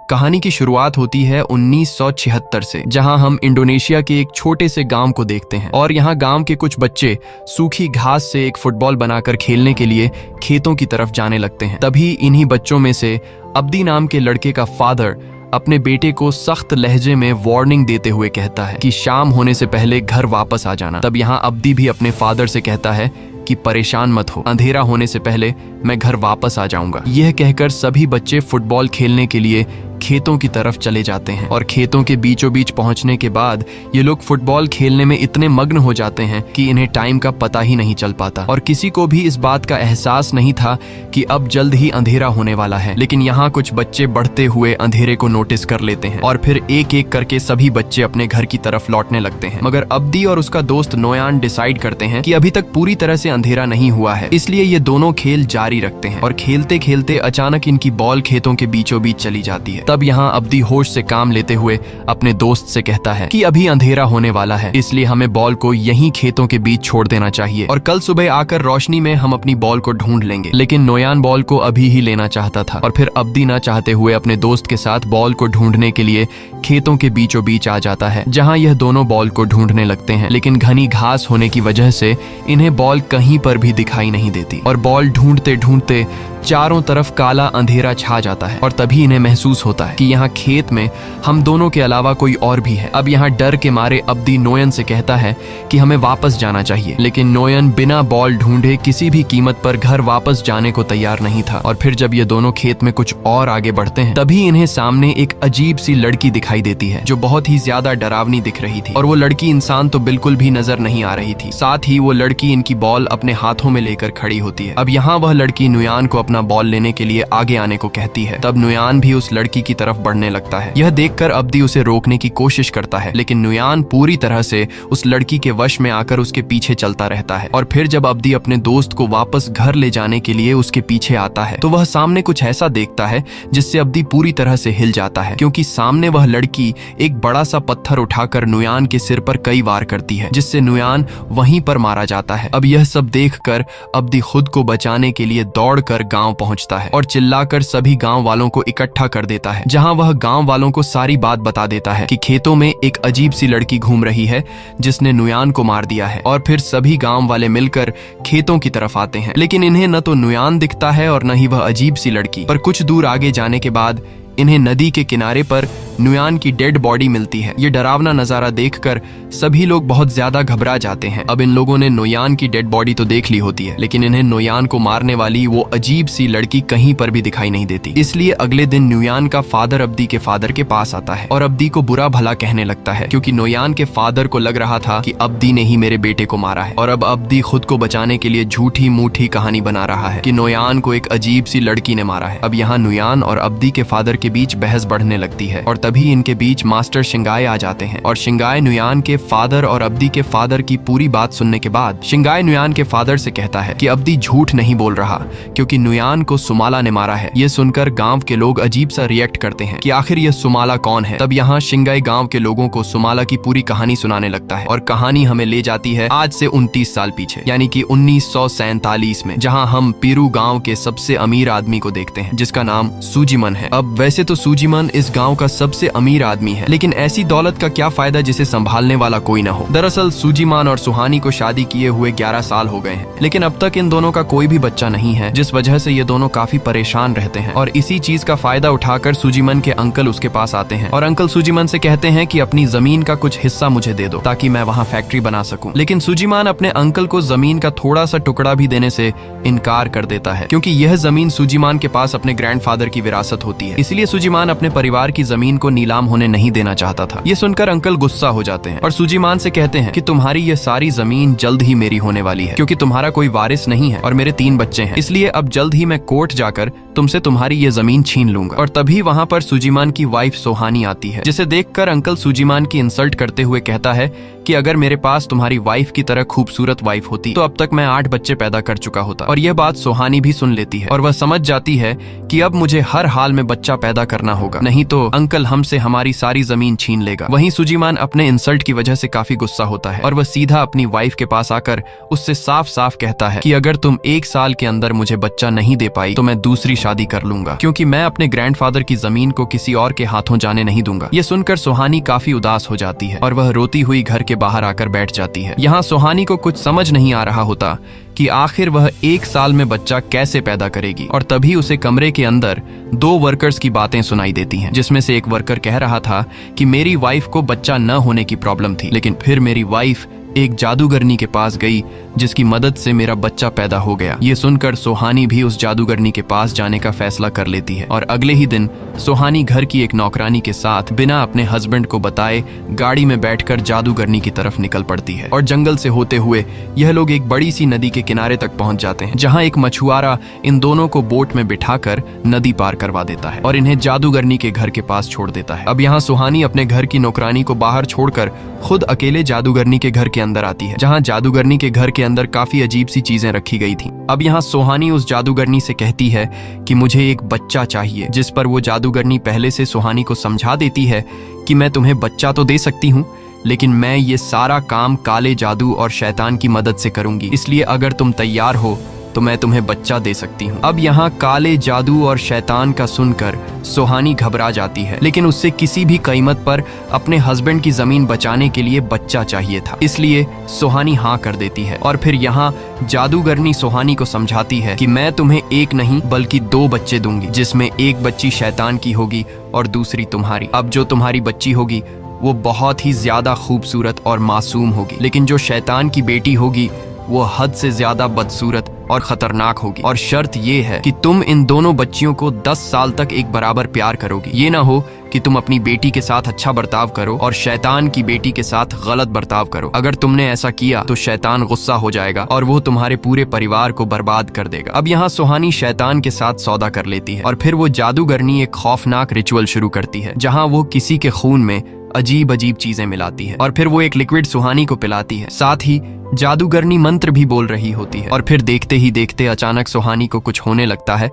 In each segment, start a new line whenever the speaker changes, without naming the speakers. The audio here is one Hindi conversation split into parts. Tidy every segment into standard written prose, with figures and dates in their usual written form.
कहानी की शुरुआत होती है 1976 से, जहां हम इंडोनेशिया के एक छोटे से गांव को देखते हैं और यहां गांव के कुछ बच्चे सूखी घास से एक फुटबॉल बनाकर खेलने के लिए खेतों की तरफ जाने लगते हैं। तभी इन्हीं बच्चों में से अब्दी नाम के लड़के का फादर अपने बेटे को सख्त लहजे में वार्निंग देते हुए कहता है कि शाम होने से पहले घर वापस आ जाना। तब यहाँ अब्दी भी अपने फादर से कहता है कि परेशान मत हो, अंधेरा होने से पहले मैं घर वापस आ जाऊंगा। यह कहकर सभी बच्चे फुटबॉल खेलने के लिए खेतों की तरफ चले जाते हैं और खेतों के बीचों बीच पहुंचने के बाद ये लोग फुटबॉल खेलने में इतने मग्न हो जाते हैं कि इन्हें टाइम का पता ही नहीं चल पाता और किसी को भी इस बात का एहसास नहीं था कि अब जल्द ही अंधेरा होने वाला है। लेकिन यहाँ कुछ बच्चे बढ़ते हुए अंधेरे को नोटिस कर लेते हैं और फिर एक एक करके सभी बच्चे अपने घर की तरफ लौटने लगते हैं। मगर अब्दी और उसका दोस्त नोयान डिसाइड करते हैं कि अभी तक पूरी तरह से अंधेरा नहीं हुआ है, इसलिए ये दोनों खेल जारी रखते हैं और खेलते खेलते अचानक इनकी बॉल खेतों के बीचों बीच चली जाती है। तब यहाँ अब्दी होश से काम लेते हुए अपने दोस्त से कहता है कि अभी अंधेरा होने वाला है, इसलिए हमें बॉल को यहीं खेतों के बीच छोड़ देना चाहिए और कल सुबह आकर रोशनी में हम अपनी बॉल को ढूंढ लेंगे। लेकिन नोयान बॉल को अभी ही लेना चाहता था और फिर अब्दी ना चाहते हुए अपने दोस्त के साथ बॉल को ढूंढने के लिए खेतों के बीचों बीच आ जाता है, जहां यह दोनों बॉल को ढूंढने लगते हैं। लेकिन घनी घास होने की वजह से इन्हें बॉल कहीं पर भी दिखाई नहीं देती और बॉल ढूंढते ढूंढते चारों तरफ काला अंधेरा छा जाता है और तभी इन्हें महसूस होता है कि यहाँ खेत में हम दोनों के अलावा कोई और भी है। अब यहाँ डर के मारे अब्दी नोयन से कहता है कि हमें वापस जाना चाहिए, लेकिन नोयन बिना बॉल ढूंढे किसी भी कीमत पर घर वापस जाने को तैयार नहीं था। और फिर जब ये दोनों खेत में कुछ और आगे बढ़ते हैं तभी इन्हें सामने एक अजीब सी लड़की दिखाई देती है जो बहुत ही ज्यादा डरावनी दिख रही थी और वो लड़की इंसान तो बिल्कुल भी नजर नहीं आ रही थी। साथ ही वो लड़की इनकी बॉल अपने हाथों में लेकर खड़ी होती है। अब यहाँ वह लड़की नुयान को अपना बॉल लेने के लिए आगे आने को कहती है। तब नुयान भी उस लड़की की तरफ बढ़ने लगता है। यह देखकर अब्दी उसे रोकने की कोशिश करता है, लेकिन नुयान पूरी तरह से उस लड़की के वश में आकर उसके पीछे चलता रहता है। और फिर जब अब्दी अपने दोस्त को वापस घर ले जाने के लिए उसके पीछे आता है तो वह सामने कुछ ऐसा देखता है जिससे अब्दी पूरी तरह से हिल जाता है, क्योंकि सामने वह लड़की एक बड़ा सा पत्थर उठाकर नुयान के सिर पर कई वार करती है, जिससे नुयान वहीं पर मारा जाता है। अब यह सब देखकर अब्दी खुद को बचाने के लिए दौड़कर गांव पहुंचता है और चिल्लाकर सभी गांव वालों को इकट्ठा कर देता है, जहां वह गांव वालों को सारी बात बता देता है कि खेतों में एक अजीब सी लड़की घूम रही है जिसने नुयान को मार दिया है। और फिर सभी गांव वाले मिलकर खेतों की तरफ आते हैं, लेकिन इन्हें न तो नुयान दिखता है और न ही वह अजीब सी लड़की। पर कुछ दूर आगे जाने के बाद इन्हें नदी के किनारे पर नुयान की डेड बॉडी मिलती है। ये डरावना नजारा देखकर सभी लोग बहुत ज्यादा घबरा जाते हैं। अब इन लोगों ने नुयान की डेड बॉडी तो देख ली होती है, लेकिन इन्हें नुयान को मारने वाली वो अजीब सी लड़की कहीं पर भी दिखाई नहीं देती। इसलिए अगले दिन नुयान का फादर अब्दी के फादर के पास आता है और अब्दी को बुरा भला कहने लगता है, क्योंकि नुयान के फादर को लग रहा था कि अब्दी ने ही मेरे बेटे को मारा है। और अब अब्दी खुद को बचाने के लिए झूठी मूठी कहानी बना रहा है कि नुयान को एक अजीब सी लड़की ने मारा है। अब यहाँ नुयान और अब्दी के फादर के बीच बहस बढ़ने लगती है और तभी इनके बीच मास्टर शिंगाय आ जाते हैं और शिंगाय नुयान के फादर और अब्दी के फादर की पूरी बात सुनने के बाद शिंगाय नुयान के फादर से कहता है कि अब्दी झूठ नहीं बोल रहा, क्योंकि नुयान को सुमाला ने मारा है। ये सुनकर गांव के लोग अजीब सा रिएक्ट करते हैं कि आखिर यह सुमाला कौन है। तब यहाँ शिंगाय गांव के लोगों को सुमाला की पूरी कहानी सुनाने लगता है और कहानी हमें ले जाती है आज से 29 साल पीछे, यानी कि 1947 में, जहाँ हम पीरू गाँव के सबसे अमीर आदमी को देखते हैं जिसका नाम सूजीमन है। अब वैसे तो सूजीमन इस गांव का सबसे अमीर आदमी है, लेकिन ऐसी दौलत का क्या फायदा जिसे संभालने वाला कोई ना हो। दरअसल सूजीमान और सुहानी को शादी किए हुए 11 साल हो गए हैं, लेकिन अब तक इन दोनों का कोई भी बच्चा नहीं है, जिस वजह से ये दोनों काफी परेशान रहते हैं। और इसी चीज का फायदा उठाकर सूजीमन के अंकल उसके पास आते हैं और अंकल सूजीमन से कहते हैं कि अपनी जमीन का कुछ हिस्सा मुझे दे दो ताकि मैं वहाँ फैक्ट्री बना सकूं। लेकिन सूजीमान अपने अंकल को जमीन का थोड़ा सा टुकड़ा भी देने से इनकार कर देता है, क्योंकि यह जमीन सूजीमान के पास अपने ग्रैंडफादर की विरासत होती है। इसलिए सूजीमान अपने परिवार की जमीन को नीलाम होने नहीं देना चाहता था। ये सुनकर अंकल गुस्सा हो जाते हैं और सूजीमान से कहते हैं कि तुम्हारी ये सारी जमीन जल्द ही मेरी होने वाली है, क्योंकि तुम्हारा कोई वारिस नहीं है और मेरे 3 बच्चे हैं, इसलिए अब जल्द ही मैं कोर्ट जाकर तुमसे तुम्हारी ये जमीन छीन लूंगा। और तभी वहाँ पर सूजीमान की वाइफ सोहानी आती है, जिसे देखकर अंकल सूजीमान की इंसल्ट करते हुए कहता है कि अगर मेरे पास तुम्हारी वाइफ की तरह खूबसूरत वाइफ होती तो अब तक मैं 8 बच्चे पैदा कर चुका होता। और यह बात सोहानी भी सुन लेती है और वह समझ जाती है कि अब मुझे हर हाल में बच्चा पैदा करना होगा, नहीं तो अंकल हमसे हमारी सारी जमीन छीन लेगा। वहीं सुजीमान अपने इंसल्ट की वजह से काफी गुस्सा होता है और वह सीधा अपनी वाइफ के पास आकर उससे साफ साफ कहता है कि अगर तुम 1 साल के अंदर मुझे बच्चा नहीं दे पाई तो मैं दूसरी शादी कर लूंगा, क्योंकि मैं अपने ग्रैंडफादर की जमीन को किसी और के हाथों जाने नहीं दूंगा। ये सुनकर सुहानी काफी उदास हो जाती है और वह रोती हुई घर के बाहर आकर बैठ जाती है। यहाँ सुहानी को कुछ समझ नहीं आ रहा होता कि आखिर वह 1 साल में बच्चा कैसे पैदा करेगी, और तभी उसे कमरे के अंदर 2 वर्कर्स की बातें सुनाई देती हैं, जिसमें से एक वर्कर कह रहा था कि मेरी वाइफ को बच्चा न होने की प्रॉब्लम थी, लेकिन फिर मेरी वाइफ एक जादूगरनी के पास गई जिसकी मदद से मेरा बच्चा पैदा हो गया। ये सुनकर सुहानी भी उस जादूगरनी के पास जाने का फैसला कर लेती है और अगले ही दिन सुहानी घर की एक नौकरानी के साथ बिना अपने हस्बैंड को बताए गाड़ी में बैठकर जादूगरनी की तरफ निकल पड़ती है। और जंगल से होते हुए यह लोग एक बड़ी सी नदी के किनारे तक पहुंच जाते हैं, जहां एक मछुआरा इन दोनों को बोट में बिठाकर नदी पार करवा देता है और इन्हें जादूगरनी के घर के पास छोड़ देता है। अब यहाँ सुहानी अपने घर की नौकरानी को बाहर छोड़कर खुद अकेले जादूगरनी के घर के अंदर आती है, जहां जादूगरनी के घर के अंदर काफी अजीब सी चीजें रखी गई थी। अब यहाँ सुहानी उस जादूगरनी से कहती है कि मुझे एक बच्चा चाहिए, जिस पर वो जादूगरनी पहले से सुहानी को समझा देती है कि मैं तुम्हें बच्चा तो दे सकती हूँ, लेकिन मैं ये सारा काम काले जादू और शैतान की मदद से करूंगी, इसलिए अगर तुम तैयार हो तो मैं तुम्हें बच्चा दे सकती हूँ। अब यहाँ काले जादू और शैतान का सुनकर सुहानी घबरा जाती है, लेकिन उससे किसी भी कीमत पर अपने हस्बैंड की जमीन बचाने के लिए बच्चा चाहिए था, इसलिए सुहानी हाँ कर देती है। और फिर यहाँ जादूगरनी सुहानी को समझाती है कि मैं तुम्हें एक नहीं बल्कि 2 बच्चे दूंगी, जिसमें एक बच्ची शैतान की होगी और दूसरी तुम्हारी। अब जो तुम्हारी बच्ची होगी वो बहुत ही ज्यादा खूबसूरत और मासूम होगी, लेकिन जो शैतान की बेटी होगी वो हद से ज्यादा बदसूरत और खतरनाक होगी। और शर्त ये है कि तुम इन दोनों बच्चियों को 10 साल तक एक बराबर प्यार करोगी। ये ना हो कि तुम अपनी बेटी के साथ अच्छा बर्ताव करो और शैतान की बेटी के साथ गलत बर्ताव करो। अगर तुमने ऐसा किया तो शैतान गुस्सा हो जाएगा और वो तुम्हारे पूरे परिवार को बर्बाद कर देगा। अब यहाँ सुहानी शैतान के साथ सौदा कर लेती है और फिर वो जादूगरनी एक खौफनाक रिचुअल शुरू करती है, जहाँ वो किसी के खून में अजीब अजीब चीजें मिलाती है और फिर वो एक लिक्विड सुहानी को पिलाती है। साथ ही जादूगरनी मंत्र भी बोल रही होती है और फिर देखते ही देखते अचानक सुहानी को कुछ होने लगता है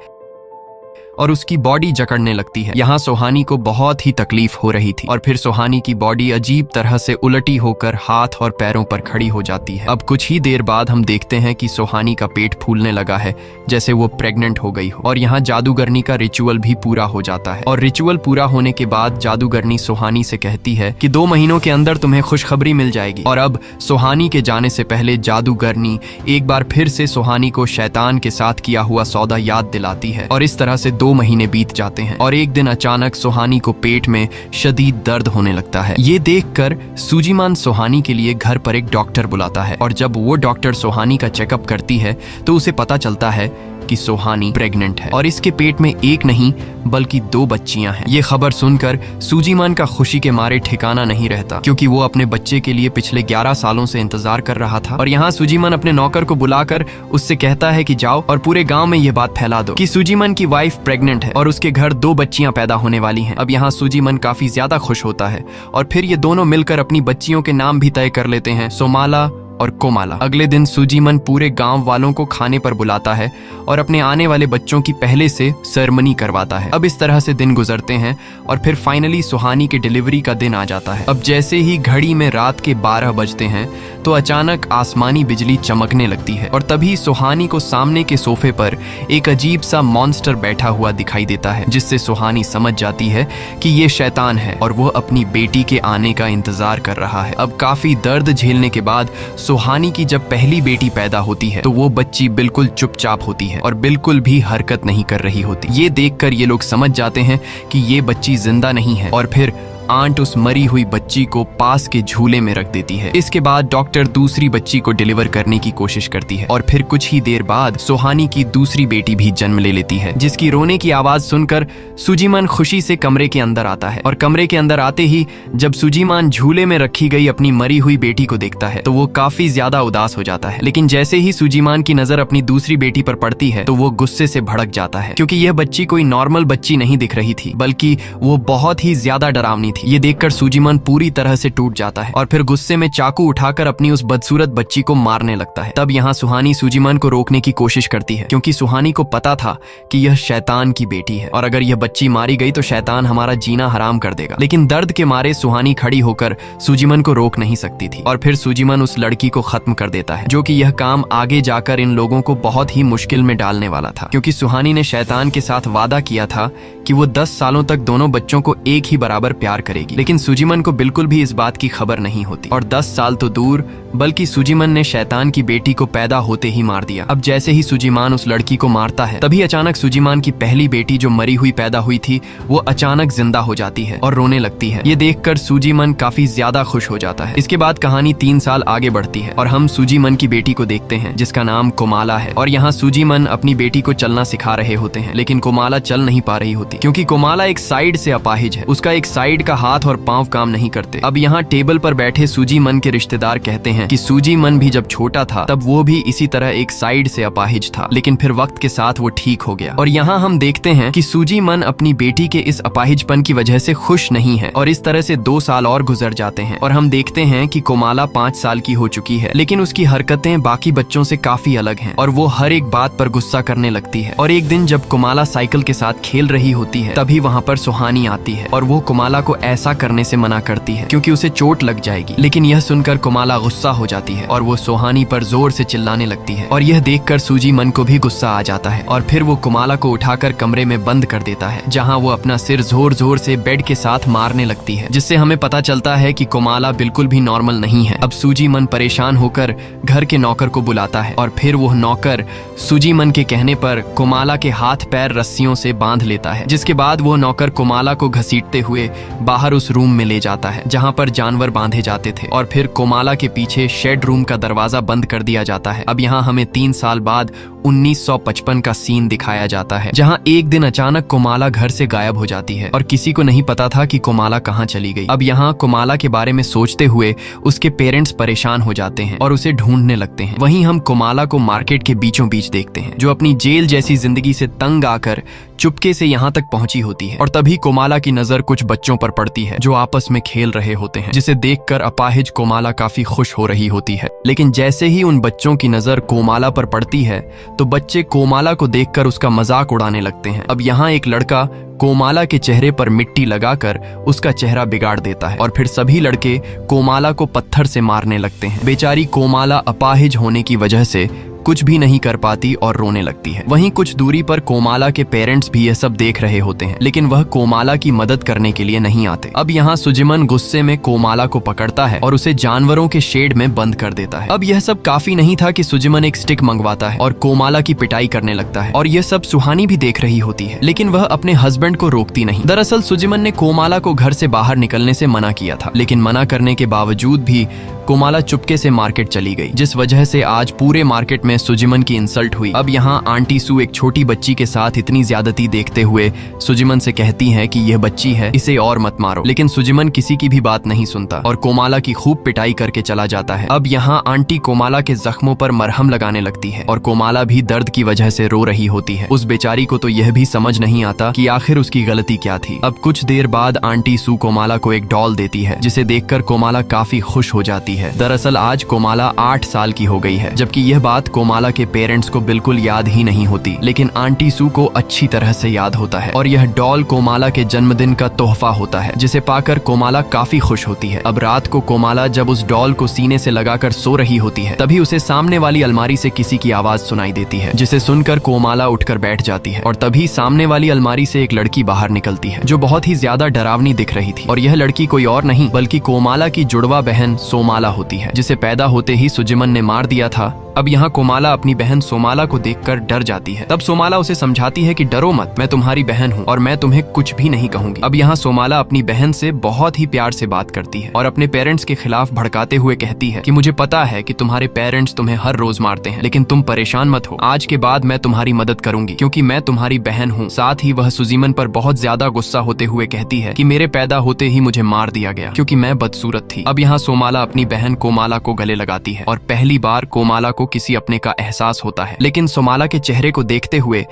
और उसकी बॉडी जकड़ने लगती है। यहाँ सुहानी को बहुत ही तकलीफ हो रही थी और फिर सुहानी की बॉडी अजीब तरह से उलटी होकर हाथ और पैरों पर खड़ी हो जाती है। अब कुछ ही देर बाद हम देखते हैं कि सुहानी का पेट फूलने लगा है, जैसे वो प्रेग्नेंट हो गई हो। और यहाँ जादूगरनी का रिचुअल भी पूरा हो जाता है और रिचुअल पूरा होने के बाद जादूगरनी सुहानी से कहती है कि 2 महीनों के अंदर तुम्हें खुशखबरी मिल जाएगी। और अब सुहानी के जाने से पहले जादूगरनी एक बार फिर से सुहानी को शैतान के साथ किया हुआ सौदा याद दिलाती है और इस तरह से 2 महीने बीत जाते हैं और एक दिन अचानक सुहानी को पेट में शदीद दर्द होने लगता है। ये देखकर सुजीमान सुहानी के लिए घर पर एक डॉक्टर बुलाता है और जब वो डॉक्टर सुहानी का चेकअप करती है तो उसे पता चलता है कि सुहानी प्रेग्नेंट है और इसके पेट में एक नहीं बल्कि 2 बच्चियां हैं। ये खबर सुनकर सुजीमान का खुशी के मारे ठिकाना नहीं रहता, क्योंकि वो अपने बच्चे के लिए पिछले 11 सालों से इंतजार कर रहा था। और यहाँ सुजीमान अपने नौकर को बुलाकर उससे कहता है कि जाओ और पूरे गांव में ये बात फैला दो कि सुजीमान की वाइफ प्रेग्नेंट है और उसके घर 2 बच्चियां पैदा होने वाली हैं। अब यहाँ सुजीमान काफी ज्यादा खुश होता है और फिर ये दोनों मिलकर अपनी बच्चियों के नाम भी तय कर लेते हैं, सोमाला और कोमाला। अगले दिन सुजीमान पूरे गांव वालों को खाने पर बुलाता है और अपने आने वाले बच्चों की पहले से सेरेमनी करवाता है। अब इस तरह से दिन गुजरते हैं और फिर फाइनली सुहानी की डिलीवरी का दिन आ जाता है। अब जैसे ही घड़ी में रात के 12 बजते हैं तो अचानक आसमानी बिजली चमकने लगती है और तभी सुहानी को सामने के सोफे पर एक अजीब सा मॉन्स्टर बैठा हुआ दिखाई देता है, जिससे सुहानी समझ जाती है कि ये शैतान है और वो अपनी बेटी के आने का इंतजार कर रहा है। अब काफी दर्द झेलने के बाद सुहानी की जब पहली बेटी पैदा होती है तो वो बच्ची बिल्कुल चुपचाप होती है और बिल्कुल भी हरकत नहीं कर रही होती। ये देखकर ये लोग समझ जाते हैं कि ये बच्ची जिंदा नहीं है और फिर आंट उस मरी हुई बच्ची को पास के झूले में रख देती है। इसके बाद डॉक्टर दूसरी बच्ची को डिलीवर करने की कोशिश करती है और फिर कुछ ही देर बाद सुहानी की दूसरी बेटी भी जन्म ले लेती है, जिसकी रोने की आवाज सुनकर सुजीमान खुशी से कमरे के अंदर आता है। और कमरे के अंदर आते ही जब सुजीमान झूले में रखी गई अपनी मरी हुई बेटी को देखता है तो वो काफी ज्यादा उदास हो जाता है, लेकिन जैसे ही सुजीमान की नजर अपनी दूसरी बेटी पर पड़ती है तो वो गुस्से से भड़क जाता है, क्योंकि यह बच्ची कोई नॉर्मल बच्ची नहीं दिख रही थी, बल्कि वो बहुत ही ज्यादा डरावनी थी। थी। ये देखकर सुजीमन पूरी तरह से टूट जाता है और फिर गुस्से में चाकू उठाकर अपनी उस बदसूरत बच्ची को मारने लगता है। तब यहाँ सुहानी सुजीमन को रोकने की कोशिश करती है, क्योंकि सुहानी को पता था कि यह शैतान की बेटी है और अगर यह बच्ची मारी गई तो शैतान हमारा जीना हराम कर देगा। लेकिन दर्द के मारे सुहानी खड़ी होकर सुजीमन को रोक नहीं सकती थी और फिर सुजीमन उस लड़की को खत्म कर देता है, जो कि यह काम आगे जाकर इन लोगों को बहुत ही मुश्किल में डालने वाला था, क्योंकि सुहानी ने शैतान के साथ वादा किया था कि वो 10 सालों तक दोनों बच्चों को एक ही बराबर प्यार करेगी। लेकिन सुजीमन को बिल्कुल भी इस बात की खबर नहीं होती और 10 साल तो दूर बल्कि सुजीमन ने शैतान की बेटी को पैदा होते ही मार दिया। अब जैसे ही सुजीमान उस लड़की को मारता है तभी अचानक सुजीमान की पहली बेटी जो मरी हुई पैदा हुई थी वो अचानक जिंदा हो जाती है और रोने लगती है। ये देखकर सुजीमन काफी ज्यादा खुश हो जाता है। इसके बाद कहानी 3 साल आगे बढ़ती है और हम सुजीमन की बेटी को देखते हैं जिसका नाम कोमाला है। और यहाँ सुजीमन अपनी बेटी को चलना सिखा रहे होते हैं, लेकिन कोमाला चल नहीं पा रही होती क्योंकि कोमाला एक साइड से अपाहिज है। उसका एक साइड का हाथ और पांव काम नहीं करते। अब यहाँ टेबल पर बैठे सुजीमन के रिश्तेदार कहते हैं कि सुजीमन भी जब छोटा था तब वो भी इसी तरह एक साइड से अपाहिज था, लेकिन फिर वक्त के साथ वो ठीक हो गया। और यहाँ हम देखते हैं कि सुजीमन अपनी बेटी के इस अपाहिजपन की वजह से खुश नहीं है और इस तरह से 2 साल और गुजर जाते हैं और हम देखते हैं कि कोमाला 5 साल की हो चुकी है, लेकिन उसकी हरकतें बाकी बच्चों से काफी अलग हैं और वो हर एक बात पर गुस्सा करने लगती है। और एक दिन जब कोमाला साइकिल के साथ खेल रही होती है तभी वहाँ पर सुहानी आती है और वो कोमाला को ऐसा करने से मना करती है क्योंकि उसे चोट लग जाएगी। लेकिन यह सुनकर कोमाला गुस्सा हो जाती है और वो सुहानी पर जोर से चिल्लाने लगती है और यह देखकर सुजीमन को भी गुस्सा आ जाता है और फिर वो कोमाला को उठाकर कमरे में बंद कर देता है, जहाँ वो अपना सिर जोर जोर से बेड के साथ मारने लगती है, जिससे हमें पता चलता है कि कोमाला बिल्कुल भी नॉर्मल नहीं है। अब सुजीमन परेशान होकर घर के नौकर को बुलाता है और फिर वो नौकर सुजीमन के कहने पर कोमाला के हाथ पैर रस्सियों से बांध लेता है, जिसके बाद वो नौकर कोमाला को घसीटते हुए बाहर उस रूम में ले जाता है जहाँ पर जानवर बांधे जाते थे और फिर कोमाला के पीछे शेड रूम का दरवाजा बंद कर दिया जाता है। अब यहाँ हमें 3 साल बाद 1955 का सीन दिखाया जाता है, जहाँ एक दिन अचानक कोमाला घर से गायब हो जाती है और किसी को नहीं पता था कि कोमाला कहाँ चली गई। अब यहाँ कोमाला के बारे में सोचते हुए उसके पेरेंट्स परेशान हो जाते हैं और उसे ढूंढने लगते हैं। वहीं हम कोमाला को मार्केट के बीचों बीच देखते हैं, जो अपनी जेल जैसी जिंदगी से तंग आकर चुपके से यहाँ तक पहुंची होती है। और तभी कोमाला की नजर कुछ बच्चों पर पड़ती है जो आपस में खेल रहे होते हैं, जिसे देखकर अपाहिज कोमाला काफी खुश हो रही होती है। लेकिन जैसे ही उन बच्चों की नजर कोमाला पर पड़ती है तो बच्चे कोमाला को देखकर उसका मजाक उड़ाने लगते हैं। अब यहाँ एक लड़का कोमाला के चेहरे पर मिट्टी लगाकर उसका चेहरा बिगाड़ देता है और फिर सभी लड़के कोमाला को पत्थर से मारने लगते हैं। बेचारी कोमाला अपाहिज होने की वजह से कुछ भी नहीं कर पाती और रोने लगती है। वहीं कुछ दूरी पर कोमाला के पेरेंट्स भी यह सब देख रहे होते हैं, लेकिन वह कोमाला की मदद करने के लिए नहीं आते। अब यहाँ सुजीमन गुस्से में कोमाला को पकड़ता है और उसे जानवरों के शेड में बंद कर देता है। अब यह सब काफी नहीं था कि सुजीमन एक स्टिक मंगवाता है और कोमाला की पिटाई करने लगता है और यह सब सुहानी भी देख रही होती है, लेकिन वह अपने हस्बैंड को रोकती नहीं। दरअसल सुजीमन ने कोमाला को घर से बाहर निकलने से मना किया था, लेकिन मना करने के बावजूद भी कोमाला चुपके से मार्केट चली गई, जिस वजह से आज पूरे मार्केट में सुजीमन की इंसल्ट हुई। अब यहाँ आंटी सू एक छोटी बच्ची के साथ इतनी ज्यादती देखते हुए सुजीमन से कहती है कि यह बच्ची है, इसे और मत मारो, लेकिन सुजीमन किसी की भी बात नहीं सुनता और कोमाला की खूब पिटाई करके चला जाता है। अब यहाँ आंटी कोमाला के जख्मों पर मरहम लगाने लगती है और कोमाला भी दर्द की वजह से रो रही होती है। उस बेचारी को तो यह भी समझ नहीं आता कि आखिर उसकी गलती क्या थी। अब कुछ देर बाद आंटी सू कोमाला को एक डॉल देती है, जिसे देखकर कोमाला काफी खुश हो जाती है। दरअसल आज कोमाला 8 साल की हो गई है, जबकि यह बात कोमाला के पेरेंट्स को बिल्कुल याद ही नहीं होती, लेकिन आंटी सू को अच्छी तरह से याद होता है और यह डॉल कोमाला के जन्मदिन का तोहफा होता है, जिसे पाकर कोमाला काफी खुश होती है। अब रात को कोमाला जब उस डॉल को सीने से लगाकर सो रही होती है तभी उसे सामने वाली अलमारी से किसी की आवाज सुनाई देती है, जिसे सुनकर कोमाला उठकर बैठ जाती है और तभी सामने वाली अलमारी से एक लड़की बाहर निकलती है जो बहुत ही ज्यादा डरावनी दिख रही थी। और यह लड़की कोई और नहीं बल्कि कोमाला की जुड़वा बहन सोमाला होती है, जिसे पैदा होते ही सुजीमन ने मार दिया था। अब यहाँ कोमाला अपनी बहन सोमाला को देखकर डर जाती है। तब सोमाला उसे समझाती है कि डरो मत, मैं तुम्हारी बहन हूँ और मैं तुम्हें कुछ भी नहीं कहूंगी। अब यहाँ सोमाला अपनी बहन से बहुत ही प्यार से बात करती है और अपने पेरेंट्स के खिलाफ भड़काते हुए कहती है कि मुझे पता है कि तुम्हारे पेरेंट्स तुम्हें हर रोज मारते हैं, लेकिन तुम परेशान मत हो, आज के बाद मैं तुम्हारी मदद करूंगी क्योंकि मैं तुम्हारी बहन हूँ। साथ ही वह सुजीमन पर बहुत ज्यादा गुस्सा होते हुए कहती है कि मेरे पैदा होते ही मुझे मार दिया गया क्योंकि मैं बदसूरत थी। अब यहाँ सोमाला अपनी बहन कोमाला को गले लगाती है और पहली बार कोमाला को किसी अपने का एहसास होता है, लेकिन सोमाला के चेहरे को देखते हुए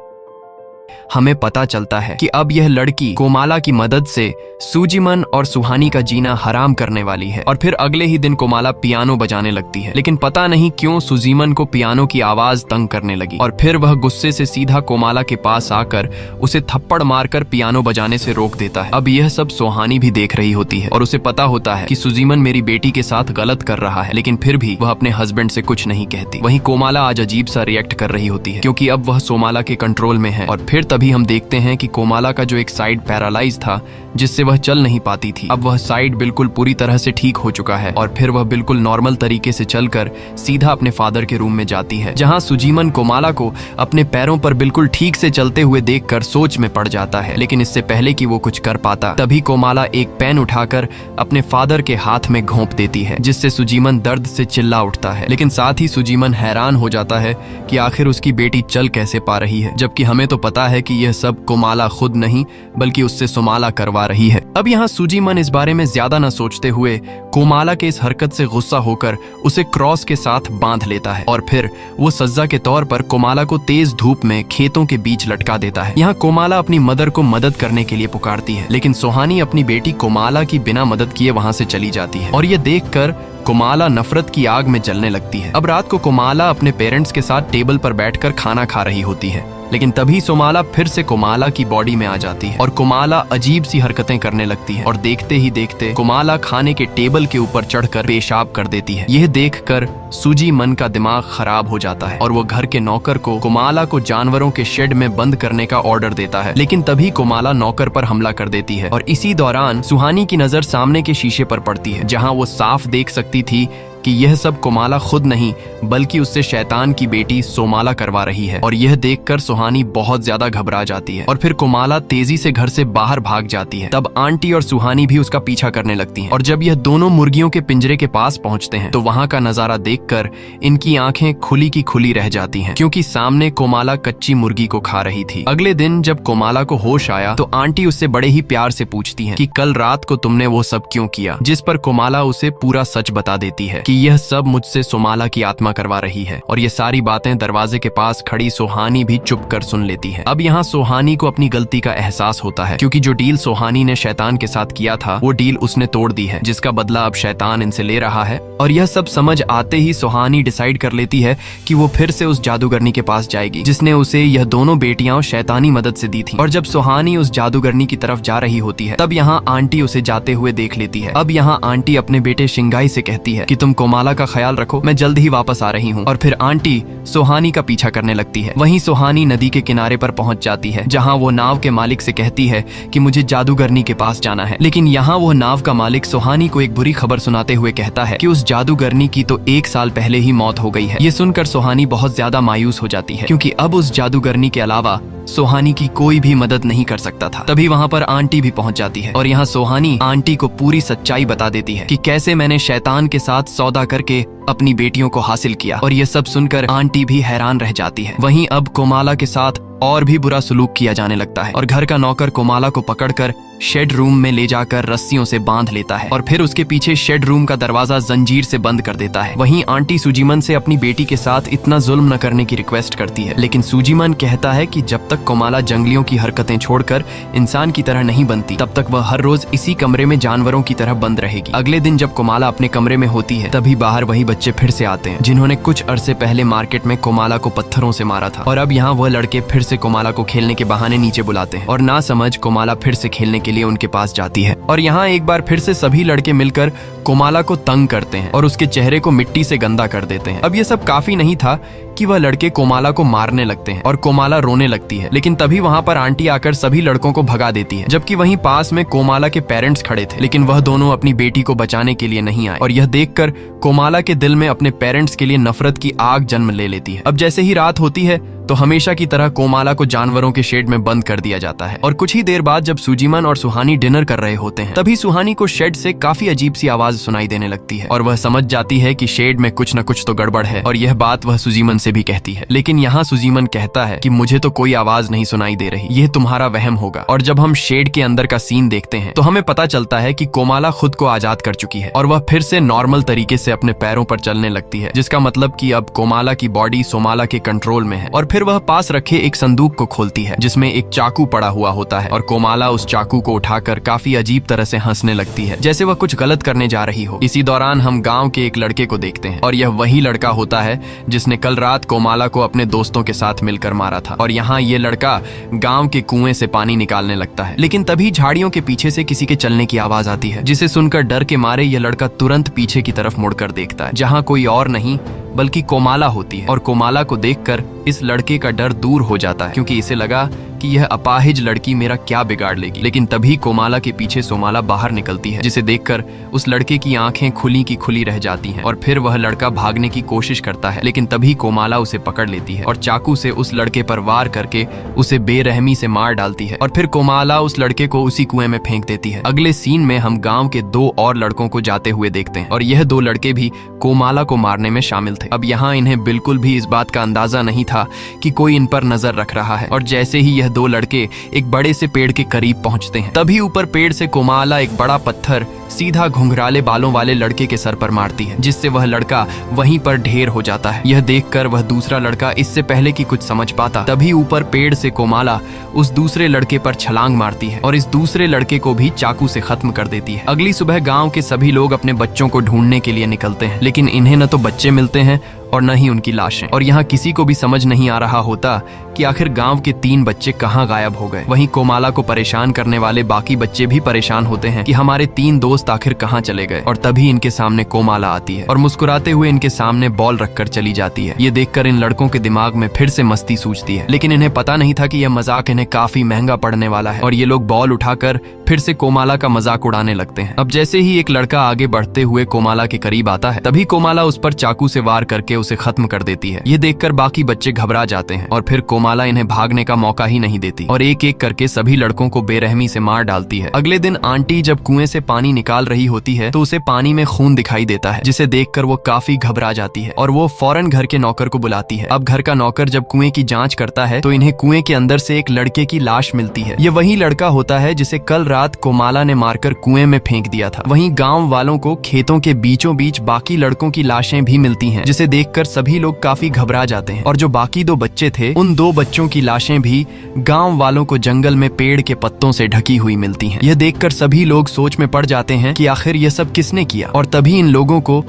हमें पता चलता है कि अब यह लड़की कोमाला की मदद से सुजीमन और सुहानी का जीना हराम करने वाली है। और फिर अगले ही दिन कोमाला पियानो बजाने लगती है, लेकिन पता नहीं क्यों सुजीमन को पियानो की आवाज तंग करने लगी और फिर वह गुस्से से सीधा कोमाला के पास आकर उसे थप्पड़ मारकर पियानो बजाने से रोक देता है। अब यह सब सुहानी भी देख रही होती है और उसे पता होता है कि सुजीमन मेरी बेटी के साथ गलत कर रहा है, लेकिन फिर भी वह अपने हस्बैंड से कुछ नहीं कहती। वहीं कोमाला आज अजीब सा रिएक्ट कर रही होती है क्योंकि अब वह सोमाला के कंट्रोल में है। और फिर तभी हम देखते हैं कि कोमाला का जो एक साइड पैरालाइज था जिससे वह चल नहीं पाती थी, अब वह साइड बिल्कुल पूरी तरह से ठीक हो चुका है और फिर वह बिल्कुल नॉर्मल तरीके से चलकर सीधा अपने फादर के रूम में जाती है, जहां सुजीमन कोमाला को अपने पैरों पर बिल्कुल ठीक से चलते हुए देखकर सोच में पड़ जाता है। लेकिन इससे पहले कि वो कुछ कर पाता तभी कोमाला एक पेन उठाकर अपने फादर के हाथ में घोंप देती है, जिससे सुजीमन दर्द से चिल्ला उठता है। लेकिन साथ ही सुजीमन हैरान हो जाता है कि आखिर उसकी बेटी चल कैसे पा रही है, जबकि हमें तो पता है कि यह सब कोमाला खुद नहीं बल्कि उससे सोमाला करवा रही है। अब यहाँ सुजीमन इस बारे में ज्यादा न सोचते हुए कोमाला के इस हरकत से गुस्सा होकर उसे क्रॉस के साथ बांध लेता है और फिर वो सज्जा के तौर पर कोमाला को तेज धूप में खेतों के बीच लटका देता है। यहाँ कोमाला अपनी मदर को मदद करने के लिए पुकारती है, लेकिन सुहानी अपनी बेटी कोमाला की बिना मदद किए वहां से चली जाती है और ये देखकर कोमाला नफरत की आग में जलने लगती है। अब रात को कोमाला अपने पेरेंट्स के साथ टेबल पर बैठकर खाना खा रही होती है, लेकिन तभी सोमाला फिर से कोमाला की बॉडी में आ जाती है और कोमाला अजीब सी हरकतें करने लगती है और देखते ही देखते कोमाला खाने के टेबल के ऊपर चढ़कर पेशाब कर देती है। यह देखकर सुजीमन का दिमाग खराब हो जाता है और वो घर के नौकर को कोमाला को जानवरों के शेड में बंद करने का ऑर्डर देता है, लेकिन तभी कोमाला नौकर पर हमला कर देती है और इसी दौरान सुहानी की नजर सामने के शीशे पर पड़ती है, जहाँ वो साफ देख सकती थी कि यह सब कोमाला खुद नहीं बल्कि उससे शैतान की बेटी सोमाला करवा रही है। और यह देखकर सुहानी बहुत ज्यादा घबरा जाती है और फिर कोमाला तेजी से घर से बाहर भाग जाती है। तब आंटी और सुहानी भी उसका पीछा करने लगती हैं और जब यह दोनों मुर्गियों के पिंजरे के पास पहुंचते हैं तो वहां का नजारा देखकर इनकी आंखें खुली की खुली रह जाती हैं, क्योंकि सामने कोमाला कच्ची मुर्गी को खा रही थी। अगले दिन जब कोमाला को होश आया तो आंटी उससे बड़े ही प्यार से पूछती है कि कल रात को तुमने वो सब क्यों किया, जिस पर कोमाला उसे पूरा सच बता देती है कि यह सब मुझसे सोमाला की आत्मा करवा रही है। और ये सारी बातें दरवाजे के पास खड़ी सुहानी भी चुप कर सुन लेती है। अब यहाँ सुहानी को अपनी गलती का एहसास होता है, क्योंकि जो डील सुहानी ने शैतान के साथ किया था वो डील उसने तोड़ दी है, जिसका बदला अब शैतान इनसे ले रहा है। और यह सब समझ आते ही सुहानी डिसाइड कर लेती है कि वो फिर से उस जादूगरनी के पास जाएगी जिसने उसे यह दोनों बेटियां शैतानी मदद से दी थी। और जब सुहानी उस जादूगरनी की तरफ जा रही होती है तब यहाँ आंटी उसे जाते हुए देख लेती है। अब यहाँ आंटी अपने बेटे शिंगाई से कहती है कि तुम कोमाला का ख्याल रखो, मैं जल्द ही वापस आ रही हूँ। और फिर आंटी सुहानी का पीछा करने लगती है। वहीं सुहानी नदी के किनारे पर पहुंच जाती है, जहाँ वो नाव के मालिक से कहती है कि मुझे जादूगरनी के पास जाना है। लेकिन यहाँ वो नाव का मालिक सुहानी को एक बुरी खबर सुनाते हुए कहता है कि उस जादूगरनी की तो 1 साल पहले ही मौत हो गई है। ये सुनकर सुहानी बहुत ज्यादा मायूस हो जाती है, क्योंकि अब उस जादूगरनी के अलावा सुहानी की कोई भी मदद नहीं कर सकता था। तभी वहाँ पर आंटी भी पहुँच जाती है और यहाँ सुहानी आंटी को पूरी सच्चाई बता देती है कि कैसे मैंने शैतान के साथ सौदा करके अपनी बेटियों को हासिल किया। और ये सब सुनकर आंटी भी हैरान रह जाती है। वहीं अब कोमाला के साथ और भी बुरा सलूक किया जाने लगता है और घर का नौकर कोमाला को पकड़कर शेड रूम में ले जाकर रस्सियों से बांध लेता है और फिर उसके पीछे शेड रूम का दरवाजा जंजीर से बंद कर देता है। वहीं आंटी सुजीमन से अपनी बेटी के साथ इतना जुल्म न करने की रिक्वेस्ट करती है, लेकिन सुजीमन कहता है कि जब तक कोमाला जंगलियों की हरकतें छोड़कर इंसान की तरह नहीं बनती तब तक वह हर रोज इसी कमरे में जानवरों की तरह बंद रहेगी। अगले दिन जब कोमाला अपने कमरे में होती है तभी बाहर वही बच्चे फिर से आते हैं जिन्होंने कुछ अरसे पहले मार्केट में कोमाला को पत्थरों से मारा था। और अब यहाँ वह लड़के फिर से कोमाला को खेलने के बहाने नीचे बुलाते हैं और ना समझ कोमाला फिर से खेलने के लिए उनके पास जाती है। और यहाँ एक बार फिर से सभी लड़के मिलकर कोमाला को तंग करते हैं और उसके चेहरे को मिट्टी से गंदा कर देते हैं। अब ये सब काफी नहीं था कि वह लड़के कोमाला को मारने लगते हैं और कोमाला रोने लगती है, लेकिन तभी वहाँ पर आंटी आकर सभी लड़कों को भगा देती है, जबकि वहीं पास में कोमाला के पेरेंट्स खड़े थे, लेकिन वह दोनों अपनी बेटी को बचाने के लिए नहीं आए। और यह देखकर कोमाला के दिल में अपने पेरेंट्स के लिए नफरत की आग जन्म ले लेती है। अब जैसे ही रात होती है तो हमेशा की तरह कोमाला को जानवरों के शेड में बंद कर दिया जाता है। और कुछ ही देर बाद जब सुजीमन और सुहानी डिनर कर रहे होते हैं तभी सुहानी को शेड से काफी अजीब सी आवाज सुनाई देने लगती है और वह समझ जाती है कि शेड में कुछ न कुछ तो गड़बड़ है। और यह बात वह सुजीमन से भी कहती है, लेकिन यहाँ सुजीमन कहता है कि मुझे तो कोई आवाज नहीं सुनाई दे रही, यह तुम्हारा वहम होगा। और जब हम शेड के अंदर का सीन देखते हैं तो हमें पता चलता है कि कोमाला खुद को आजाद कर चुकी है और वह फिर से नॉर्मल तरीके से अपने पैरों पर चलने लगती है, जिसका मतलब कि अब कोमाला की बॉडी सोमाला के कंट्रोल में है। और फिर फिर वह पास रखे एक संदूक को खोलती है जिसमें एक चाकू पड़ा हुआ होता है और कोमाला उस चाकू को उठाकर काफी अजीब तरह से हंसने लगती है, जैसे वह कुछ गलत करने जा रही हो। इसी दौरान हम गांव के एक लड़के को देखते हैं और यह वही लड़का होता है जिसने कल रात कोमाला को अपने दोस्तों के साथ मिलकर मारा था। और यहाँ ये लड़का गांव के कुएं से पानी निकालने लगता है, लेकिन तभी झाड़ियों के पीछे से किसी के चलने की आवाज आती है, जिसे सुनकर डर के मारे यह लड़का तुरंत पीछे की तरफ मुड़कर देखता है, जहाँ कोई और नहीं बल्कि कोमाला होती है। और कोमाला को देखकर इस लड़के का डर दूर हो जाता है, क्योंकि इसे लगा कि यह अपाहिज लड़की मेरा क्या बिगाड़ लेगी। लेकिन तभी कोमाला के पीछे सोमाला बाहर निकलती है, जिसे देखकर उस लड़के की आंखें खुली की खुली रह जाती हैं। और फिर वह लड़का भागने की कोशिश करता है, लेकिन तभी कोमाला उसे पकड़ लेती है और चाकू से उस लड़के पर वार करके उसे बेरहमी से मार डालती है। और फिर कोमाला उस लड़के को उसी कुएं में फेंक देती है। अगले सीन में हम गाँव के 2 और लड़कों को जाते हुए देखते हैं और यह 2 लड़के भी कोमाला को मारने में शामिल थे। अब यहाँ इन्हें बिल्कुल भी इस बात का अंदाजा नहीं था कि कोई इन पर नजर रख रहा है। और जैसे ही यह 2 लड़के एक बड़े से पेड़ के करीब पहुंचते हैं, तभी ऊपर पेड़ से कोमाला एक बड़ा पत्थर सीधा घुंघराले बालों वाले लड़के के सर पर मारती है, जिससे वह लड़का वहीं पर ढेर हो जाता है। यह देखकर वह दूसरा लड़का इससे पहले कि कुछ समझ पाता, तभी ऊपर पेड़ से कोमाला उस दूसरे लड़के पर छलांग मारती है और इस दूसरे लड़के को भी चाकू से खत्म कर देती है। अगली सुबह गांव के सभी लोग अपने बच्चों को ढूंढने के लिए निकलते हैं, लेकिन इन्हें न तो बच्चे मिलते हैं और न ही उनकी लाशें। और यहाँ किसी को भी समझ नहीं आ रहा होता कि आखिर गांव के 3 बच्चे कहाँ गायब हो गए। वहीं कोमाला को परेशान करने वाले बाकी बच्चे भी परेशान होते हैं कि हमारे 3 दोस्त आखिर कहाँ चले गए। और तभी इनके सामने कोमाला आती है और मुस्कुराते हुए इनके सामने बॉल रखकर चली जाती है। ये देखकर इन लड़कों के दिमाग में फिर से मस्ती सूझती है, लेकिन इन्हें पता नहीं था कि यह मजाक इन्हें काफी महंगा पड़ने वाला है और ये लोग बॉल उठाकर फिर से कोमाला का मजाक उड़ाने लगते हैं। अब जैसे ही एक लड़का आगे बढ़ते हुए कोमाला के करीब आता है, तभी कोमाला उस पर चाकू से वार करके उसे खत्म कर देती है। ये देखकर बाकी बच्चे घबरा जाते हैं और फिर कोमाला इन्हें भागने का मौका ही नहीं देती और एक एक करके सभी लड़कों को बेरहमी से मार डालती है। अगले दिन आंटी जब कुएं से पानी निकाल रही होती है तो उसे पानी में खून दिखाई देता है, जिसे देखकर वो काफी घबरा जाती है और वो फौरन घर के नौकर को बुलाती है। अब घर का नौकर जब कुएं की जांच करता है तो इन्हें कुएं के अंदर से एक लड़के की लाश मिलती है। ये वही लड़का होता है जिसे कल रात कोमाला ने मारकर कुएं में फेंक दिया था। वहीं गांव वालों को खेतों के बीचों बीच बाकी लड़कों की लाशें भी मिलती हैं, जिसे देखकर सभी लोग काफी घबरा जाते हैं। और जो बाकी 2 बच्चे थे, उन 2 बच्चों की लाशें भी गांव वालों को जंगल में पेड़ के पत्तों से ढकी हुई मिलती हैं। यह देखकर सभी लोग सोच में पड़ जाते हैं कि आखिर यह सब किसने किया। और तभी इन लोगों को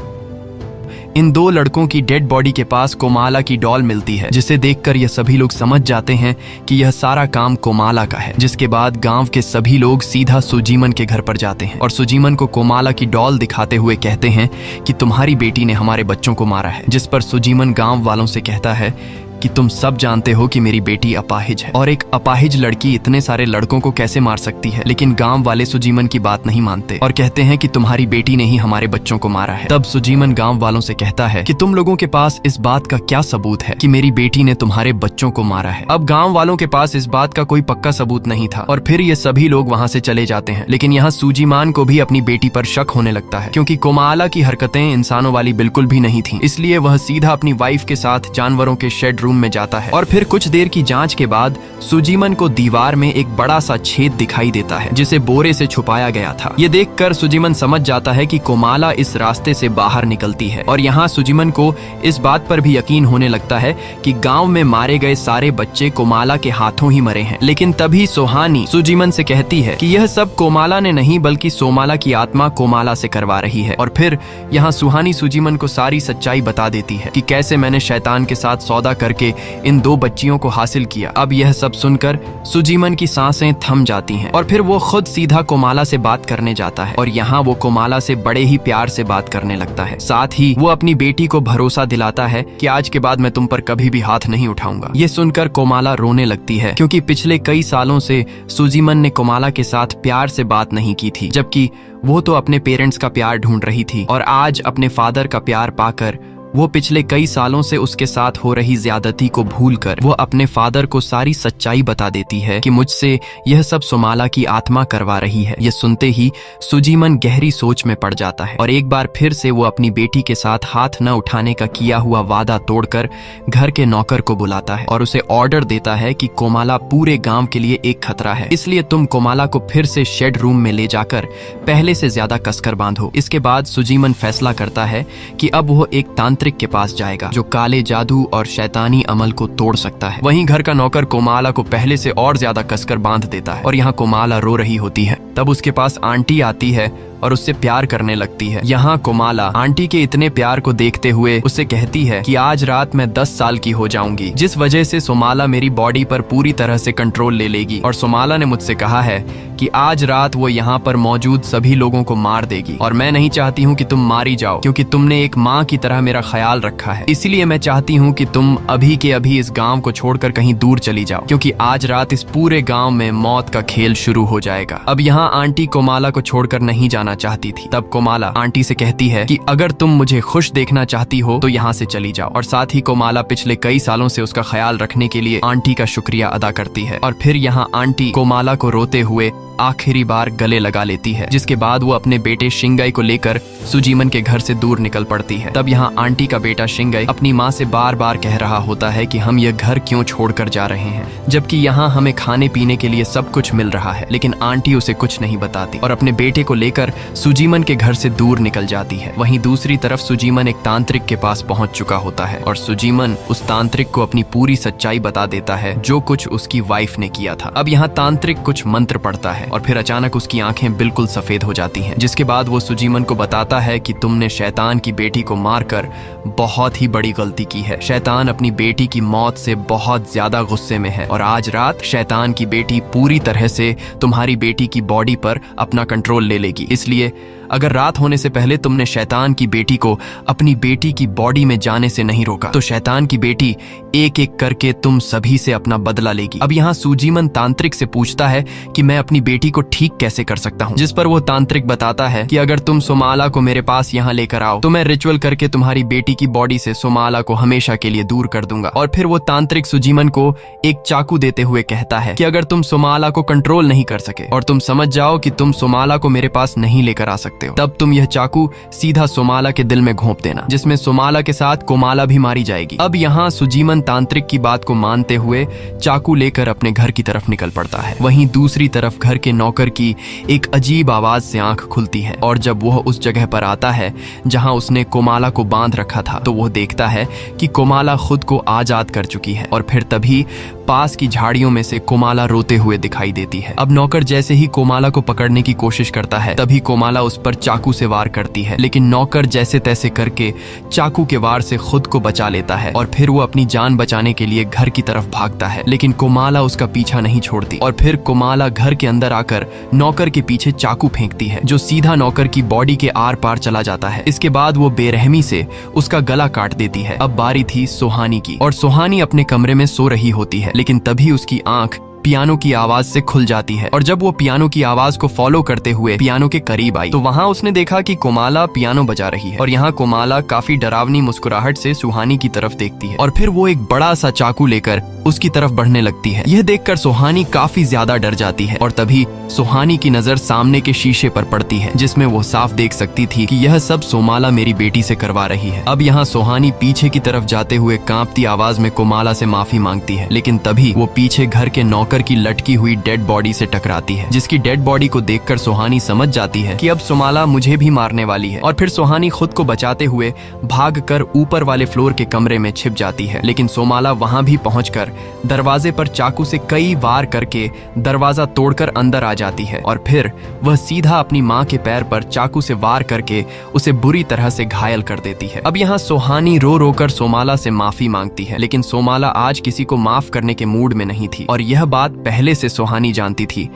इन 2 लड़कों की डेड बॉडी के पास कोमाला की डॉल मिलती है, जिसे देखकर ये सभी लोग समझ जाते हैं कि यह सारा काम कोमाला का है। जिसके बाद गांव के सभी लोग सीधा सुजीमन के घर पर जाते हैं और सुजीमन को कोमाला की डॉल दिखाते हुए कहते हैं कि तुम्हारी बेटी ने हमारे बच्चों को मारा है। जिस पर सुजीमन गांव वालों से कहता है कि तुम सब जानते हो कि मेरी बेटी अपाहिज है और एक अपाहिज लड़की इतने सारे लड़कों को कैसे मार सकती है। लेकिन गांव वाले सुजीमन की बात नहीं मानते और कहते हैं कि तुम्हारी बेटी ने ही हमारे बच्चों को मारा है। तब सुजीमन गांव वालों से कहता है कि तुम लोगों के पास इस बात का क्या सबूत है कि मेरी बेटी ने तुम्हारे बच्चों को मारा है। अब गांव वालों के पास इस बात का कोई पक्का सबूत नहीं था और फिर ये सभी लोग वहां से चले जाते हैं। लेकिन यहाँ सुजीमान को भी अपनी बेटी पर शक होने लगता है, क्योंकि कोमाला की हरकतें इंसानों वाली बिल्कुल भी नहीं थी। इसलिए वह सीधा अपनी वाइफ के साथ जानवरों के शेड रूम में जाता है और फिर कुछ देर की जांच के बाद सुजीमन को दीवार में एक बड़ा सा छेद दिखाई देता है, जिसे बोरे से छुपाया गया था। ये देखकर सुजीमन समझ जाता है कि कोमाला इस रास्ते से बाहर निकलती है और यहाँ सुजीमन को इस बात पर भी यकीन होने लगता है कि गांव में मारे गए सारे बच्चे कोमाला के हाथों ही मरे हैं। लेकिन तभी सोहानी सुजीमन से कहती है कि यह सब कोमाला ने नहीं बल्कि सोमाला की आत्मा कोमाला से करवा रही है। और फिर यहाँ सुहानी सुजीमन को सारी सच्चाई बता देती है कि कैसे मैंने शैतान के साथ सौदा करके इन 2 बच्चियों को हासिल किया। अब यह सब सुनकर सुजीमन की सांसें थम जाती हैं और फिर वो खुद सीधा कोमाला से बात करने जाता है और यहाँ वो कोमाला से बड़े ही प्यार से बात करने लगता है। साथ ही वो अपनी बेटी को भरोसा दिलाता है कि आज के बाद मैं तुम पर कभी भी हाथ नहीं उठाऊंगा। ये सुनकर कोमाला रोने लगती है, क्योंकि पिछले कई सालों से सुजीमन ने कोमाला के साथ प्यार से बात नहीं की थी, जबकि वो तो अपने पेरेंट्स का प्यार ढूंढ रही थी और आज अपने फादर का प्यार पाकर वो पिछले कई सालों से उसके साथ हो रही ज्यादती को भूलकर वो अपने फादर को सारी सच्चाई बता देती है कि मुझसे यह सब सोमाला की आत्मा करवा रही है। यह सुनते ही सुजीमन गहरी सोच में पड़ जाता है और एक बार फिर से वो अपनी बेटी के साथ हाथ न उठाने का किया हुआ वादा तोड़कर घर के नौकर को बुलाता है और उसे ऑर्डर देता है कि कोमाला पूरे गांव के लिए एक खतरा है, इसलिए तुम कोमाला को फिर से शेड रूम में ले जाकर पहले से ज्यादा कसकर बांधो। इसके बाद सुजीमन फैसला करता है कि अब वो एक तांत्रिक तांत्रिक के पास जाएगा जो काले जादू और शैतानी अमल को तोड़ सकता है। वहीं घर का नौकर कोमाला को पहले से और ज्यादा कसकर बांध देता है और यहाँ कोमाला रो रही होती है। तब उसके पास आंटी आती है और उससे प्यार करने लगती है। यहाँ कोमाला आंटी के इतने प्यार को देखते हुए उससे कहती है कि आज रात मैं 10 साल की हो जाऊंगी, जिस वजह से सोमाला मेरी बॉडी पर पूरी तरह से कंट्रोल ले लेगी। और सोमाला ने मुझसे कहा है कि आज रात वो यहाँ पर मौजूद सभी लोगों को मार देगी और मैं नहीं चाहती हूँ कि तुम मारी जाओ, क्योंकि तुमने एक माँ की तरह मेरा ख्याल रखा है। इसीलिए मैं चाहती हूँ कि तुम अभी के अभी इस गाँव को छोड़कर कहीं दूर चली जाओ, क्योंकि आज रात इस पूरे गाँव में मौत का खेल शुरू हो जाएगा। अब यहाँ आंटी कोमाला को छोड़कर नहीं जाना चाहती थी। तब कोमाला आंटी से कहती है कि अगर तुम मुझे खुश देखना चाहती हो तो यहाँ से चली जाओ। और साथ ही कोमाला पिछले कई सालों से उसका ख्याल रखने के लिए आंटी का शुक्रिया अदा करती है। और फिर यहाँ आंटी कोमाला को रोते हुए आखिरी बार गले लगा लेती है, जिसके बाद वो अपने बेटे शिंगई को लेकर सुजीमन के घर से दूर निकल पड़ती है। तब यहाँ आंटी का बेटा शिंगई अपनी माँ से बार बार कह रहा होता है कि हम ये घर क्यों छोड़कर जा रहे हैं, जबकि यहाँ हमें खाने पीने के लिए सब कुछ मिल रहा है। लेकिन आंटी उसे कुछ नहीं बताती और अपने बेटे को लेकर सुजीमन के घर से दूर निकल जाती है। वहीं दूसरी तरफ सुजीमन एक तांत्रिक के पास पहुंच चुका होता है और सुजीमन उस तांत्रिक को अपनी पूरी सच्चाई बता देता है जो कुछ उसकी वाइफ ने किया था। अब यहाँ तांत्रिक कुछ मंत्र पढ़ता है और फिर अचानक उसकी आंखें बिल्कुल सफेद हो जाती हैं, जिसके बाद वो सुजीमन को बताता है कि तुमने शैतान की बेटी को मारकर बहुत ही बड़ी गलती की है। शैतान अपनी बेटी की मौत से बहुत ज्यादा गुस्से में है और आज रात शैतान की बेटी पूरी तरह से तुम्हारी बेटी की बॉडी पर अपना कंट्रोल ले लेगी। इसलिए अगर रात होने से पहले तुमने शैतान की बेटी को अपनी बेटी की बॉडी में जाने से नहीं रोका तो शैतान की बेटी एक एक करके तुम सभी से अपना बदला लेगी। अब यहाँ सुजीमन तांत्रिक से पूछता है कि मैं अपनी बेटी को ठीक कैसे कर सकता हूँ, जिस पर वो तांत्रिक बताता है कि अगर तुम सोमाला को मेरे पास यहाँ लेकर आओ तो मैं रिचुअल करके तुम्हारी बेटी की बॉडी से सोमाला को हमेशा के लिए दूर कर दूंगा। और फिर वो तांत्रिक सुजीमन को एक चाकू देते हुए कहता है कि अगर तुम सोमाला को कंट्रोल नहीं कर सके और तुम समझ जाओ कि तुम सोमाला को मेरे पास नहीं लेकर आ सकते हो, तब तुम यह चाकू सीधा सोमाला के दिल में घोंप देना, जिसमें सोमाला के साथ कोमाला भी मारी जाएगी। अब यहाँ सुजीमन तांत्रिक की बात को मानते हुए चाकू लेकर अपने घर की तरफ निकल पड़ता है। वहीं दूसरी तरफ घर के नौकर की एक अजीब आवाज से आंख खुलती है और जब वह उस जगह पर आता है जहाँ उसने कोमाला को बांध रखा था तो वह देखता है कि कोमाला खुद को आजाद कर चुकी है। और फिर तभी पास की झाड़ियों में से कोमाला रोते हुए दिखाई देती है। अब नौकर जैसे ही कोमाला को पकड़ने की कोशिश करता है तभी कोमाला उस पर चाकू से वार करती है, लेकिन नौकर जैसे तैसे करके चाकू के वार से खुद को बचा लेता है और फिर वो अपनी जान बचाने के लिए घर की तरफ भागता है। लेकिन कोमाला उसका पीछा नहीं छोड़ती और फिर कोमाला घर के अंदर आकर नौकर के पीछे चाकू फेंकती है जो सीधा नौकर की बॉडी के आर पार चला जाता है। इसके बाद वो बेरहमी से उसका गला काट देती है। अब बारी थी सुहानी की और सुहानी अपने कमरे में सो रही होती है, लेकिन तभी उसकी आंख पियानो की आवाज से खुल जाती है और जब वो पियानो की आवाज को फॉलो करते हुए पियानो के करीब आई तो वहाँ उसने देखा कि कोमाला पियानो बजा रही है। और यहाँ कोमाला काफी डरावनी मुस्कुराहट से सुहानी की तरफ देखती है और फिर वो एक बड़ा सा चाकू लेकर उसकी तरफ बढ़ने लगती है। यह देखकर सुहानी काफी ज्यादा डर जाती है और तभी सुहानी की नजर सामने के शीशे पर पड़ती है जिसमें वो साफ देख सकती थी कि यह सब सोमाला मेरी बेटी से करवा रही है। अब यहाँ सुहानी पीछे की तरफ जाते हुए कांपती आवाज में कोमाला से माफी मांगती है, लेकिन तभी वो पीछे घर के नौकर की लटकी हुई डेड बॉडी से टकराती है, जिसकी डेड बॉडी को देखकर सुहानी समझ जाती है कि अब सोमाला मुझे भी मारने वाली है। और फिर सुहानी खुद को बचाते हुए भागकर ऊपर वाले फ्लोर के कमरे में छिप जाती है, लेकिन सोमाला वहां भी पहुंचकर दरवाजे पर चाकू से कई वार करके दरवाजा तोड़कर अंदर आ जाती है और फिर वह सीधा अपनी माँ के पैर पर चाकू से वार करके उसे बुरी तरह से घायल कर देती है। अब यहाँ सुहानी रो रो कर सोमाला से माफी मांगती है, लेकिन सोमाला आज किसी को माफ करने के मूड में नहीं थी और यह बात पहले से सुहानी जानती थी